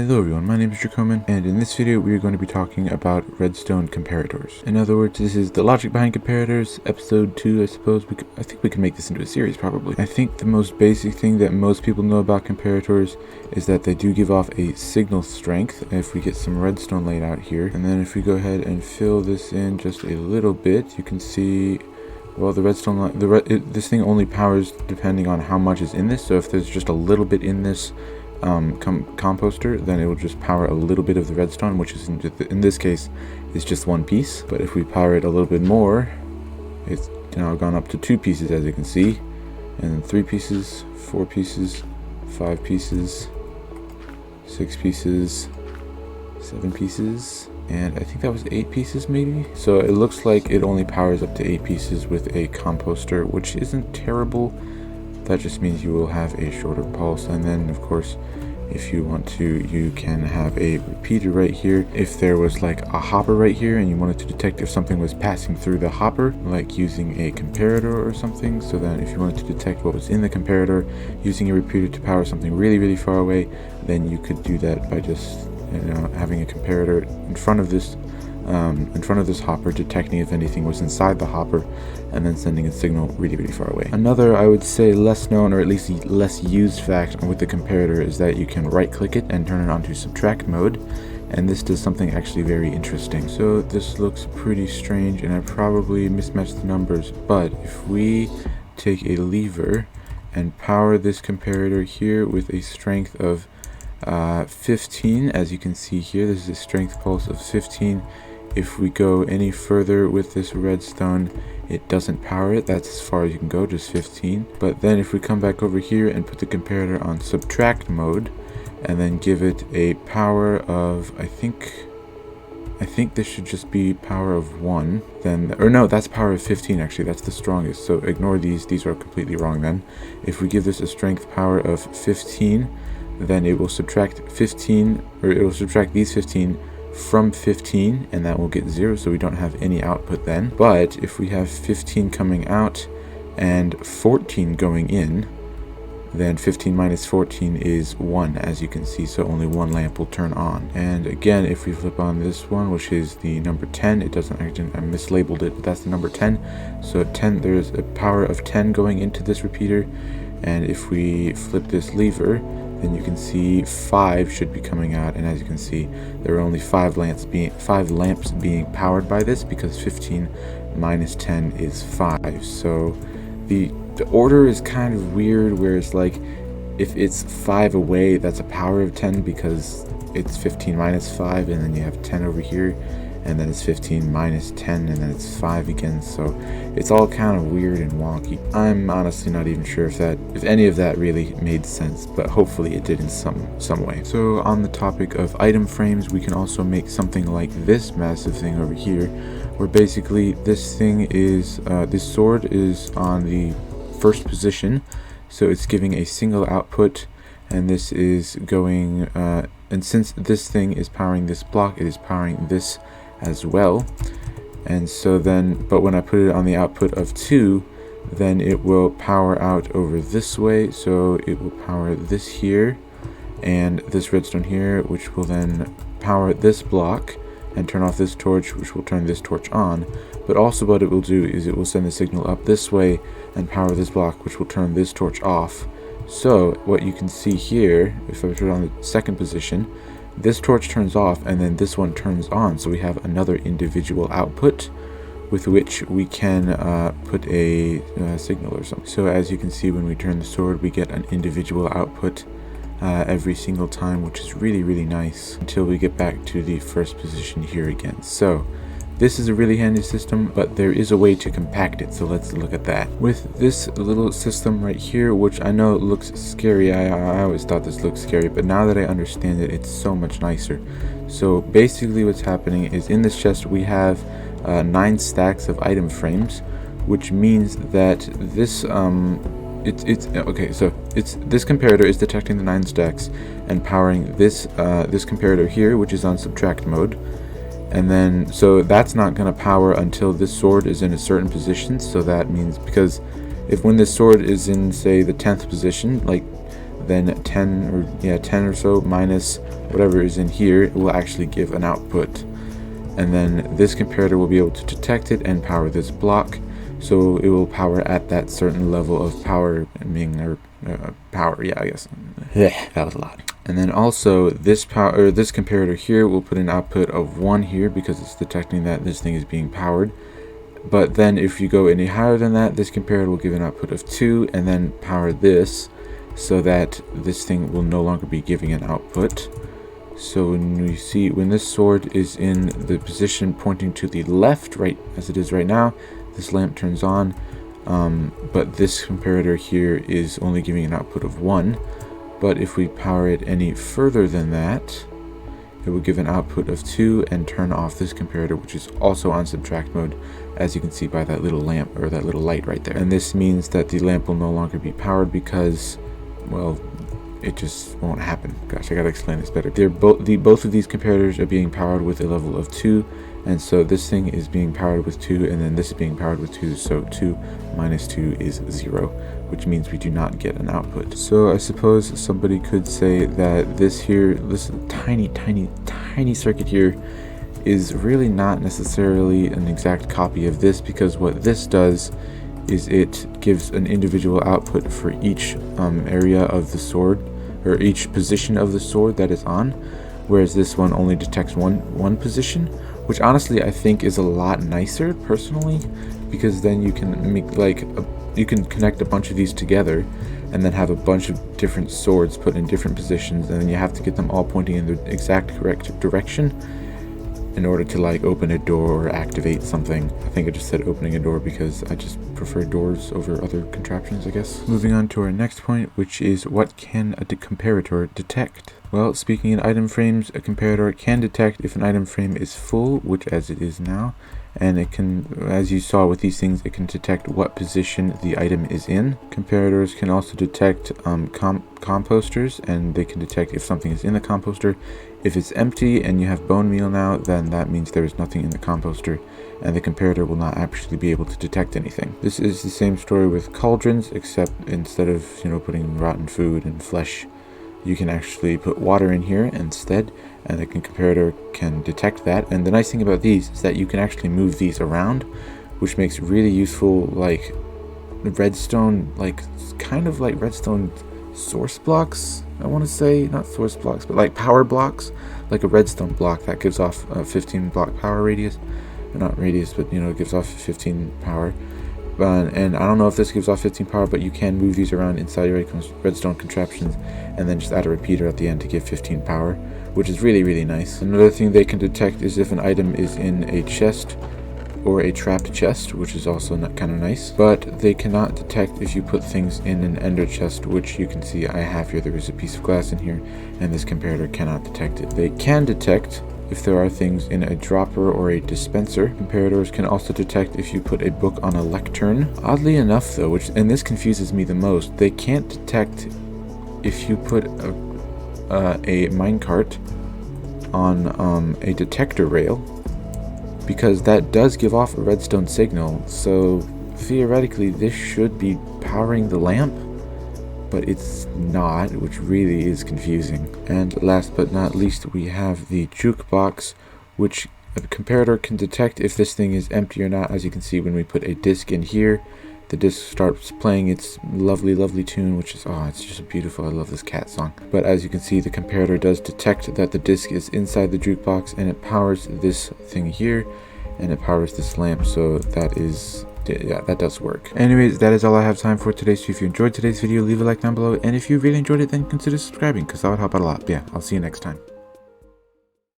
Hello everyone, my name is Jacoman, and in this video we are going to be talking about redstone comparators. In other words, this is the logic behind comparators, episode 2, I suppose. I think we can make this into a series, probably. I think the most basic thing that most people know about comparators is that they do give off a signal strength. If we get some redstone laid out here, and then if we go ahead and fill this in just a little bit, you can see, well, the redstone line, this thing only powers depending on how much is in this. So if there's just a little bit in this composter, then it will just power a little bit of the redstone, which is in this case is just one piece. But if we power it a little bit more, it's now gone up to 2 pieces, as you can see, and 3 pieces, 4 pieces, 5 pieces, 6 pieces, 7 pieces, and I think that was 8 pieces maybe. So it looks like it only powers up to 8 pieces with a composter, which isn't terrible. That just means you will have a shorter pulse. And then of course, if you want to, you can have a repeater right here. If there was like a hopper right here and you wanted to detect if something was passing through the hopper, like using a comparator or something, so then if you wanted to detect what was in the comparator using a repeater to power something really far away, then you could do that by just having a comparator in front of this hopper, detecting if anything was inside the hopper, and then sending a signal really far away. Another, I would say, less known, or at least less used fact with the comparator is that you can right click it and turn it onto subtract mode, and this does something actually very interesting. So this looks pretty strange and I probably mismatched the numbers, but if we take a lever and power this comparator here with a strength of 15, as you can see here, this is a strength pulse of 15. If we go any further with this redstone, it doesn't power it. That's as far as you can go, just 15. But then if we come back over here and put the comparator on subtract mode, and then give it a power of, I think this should just be power of 1, then, or no, that's power of 15 actually, that's the strongest. So ignore these are completely wrong then. If we give this a strength power of 15, then it will subtract 15, or it will subtract these 15 from 15, and that will get 0, so we don't have any output then. But if we have 15 coming out and 14 going in, then 15 minus 14 is 1, as you can see, so only 1 lamp will turn on. And again, if we flip on this one, which is the number 10, it doesn't actually, I mislabeled it, but that's the number 10. So 10, there's a power of 10 going into this repeater, and if we flip this lever, then you can see 5 should be coming out, and as you can see, there are only 5 lamps being powered by this, because 15 minus 10 is 5. So the order is kind of weird, where it's like, if it's 5 away, that's a power of 10 because it's 15 minus 5, and then you have 10 over here, and then it's 15 minus 10, and then it's 5 again. So it's all kind of weird and wonky. I'm honestly not even sure if any of that really made sense, but hopefully it did in some way. So on the topic of item frames, we can also make something like this massive thing over here, where basically this thing is, this sword is on the first position, so it's giving a single output, and this is going, and since this thing is powering this block, it is powering this as well. And so then, but when I put it on the output of 2, then it will power out over this way, so it will power this here and this redstone here, which will then power this block and turn off this torch, which will turn this torch on. But also what it will do is it will send the signal up this way and power this block, which will turn this torch off. So what you can see here, if I put it on the second position, this torch turns off and then this one turns on, so we have another individual output with which we can put a signal or something. So as you can see, when we turn the sword, we get an individual output every single time, which is really nice, until we get back to the first position here again. So this is a really handy system, but there is a way to compact it, so let's look at that. With this little system right here, which I know looks scary, I always thought this looked scary, but now that I understand it, it's so much nicer. So basically what's happening is, in this chest we have 9 stacks of item frames, which means that this this comparator is detecting the 9 stacks and powering this comparator here, which is on subtract mode. And then, so that's not going to power until this sword is in a certain position. So that means, because when this sword is in, say, the 10th position, like then 10 or so minus whatever is in here will actually give an output. And then this comparator will be able to detect it and power this block. So it will power at that certain level of power, power, yeah, I guess. Yeah, that was a lot. And then also this comparator here will put an output of 1 here because it's detecting that this thing is being powered. But then if you go any higher than that, this comparator will give an output of 2 and then power this so that this thing will no longer be giving an output. So when this sword is in the position pointing to the left, right as it is right now, this lamp turns on, but this comparator here is only giving an output of 1. But if we power it any further than that, it will give an output of 2 and turn off this comparator, which is also on subtract mode, as you can see by that little lamp or that little light right there. And this means that the lamp will no longer be powered because, well, it just won't happen. Gosh, I gotta explain this better. Both of these comparators are being powered with a level of 2, and so this thing is being powered with 2, and then this is being powered with 2, so 2 minus 2 is 0, which means we do not get an output. So I suppose somebody could say that this tiny circuit here is really not necessarily an exact copy of this, because what this does is it gives an individual output for each area of the sword, or each position of the sword that is on, whereas this one only detects one position, which honestly I think is a lot nicer personally, because then you can make you can connect a bunch of these together and then have a bunch of different swords put in different positions, and then you have to get them all pointing in the exact correct direction in order to open a door or activate something. I think I just said opening a door because I just prefer doors over other contraptions, I guess. Moving on to our next point, which is what can a comparator detect? Well, speaking in item frames, a comparator can detect if an item frame is full, which as it is now, and it can, as you saw with these things, it can detect what position the item is in. Comparators can also detect composters, and they can detect if something is in the composter. If it's empty and you have bone meal now, then that means there is nothing in the composter, and the comparator will not actually be able to detect anything. This is the same story with cauldrons, except instead of putting rotten food and flesh, you can actually put water in here instead, and the comparator can detect that. And the nice thing about these is that you can actually move these around, which makes really useful redstone, kind of like redstone source blocks, I want to say. Not source blocks, but power blocks, like a redstone block that gives off a 15 block power radius, not radius, but it gives off 15 power. And I don't know if this gives off 15 power, but you can move these around inside your redstone contraptions and then just add a repeater at the end to give 15 power, which is really, really nice. Another thing they can detect is if an item is in a chest or a trapped chest, which is also kind of nice. But they cannot detect if you put things in an ender chest, which you can see I have here. There is a piece of glass in here, and this comparator cannot detect it. They can detect if there are things in a dropper or a dispenser. Comparators can also detect if you put a book on a lectern. Oddly enough though, and this confuses me the most, they can't detect if you put a minecart on a detector rail, because that does give off a redstone signal. So theoretically this should be powering the lamp, but it's not, which really is confusing. And last but not least, we have the jukebox, which a comparator can detect if this thing is empty or not. As you can see, when we put a disc in here, the disc starts playing its lovely, lovely tune, which is, it's just beautiful. I love this cat song. But as you can see, the comparator does detect that the disc is inside the jukebox, and it powers this thing here, and it powers this lamp. So that is, yeah, that does work. Anyways, that is all I have time for today. So if you enjoyed today's video, leave a like down below, and if you really enjoyed it, then consider subscribing, because that would help out a lot. But yeah, I'll see you next time.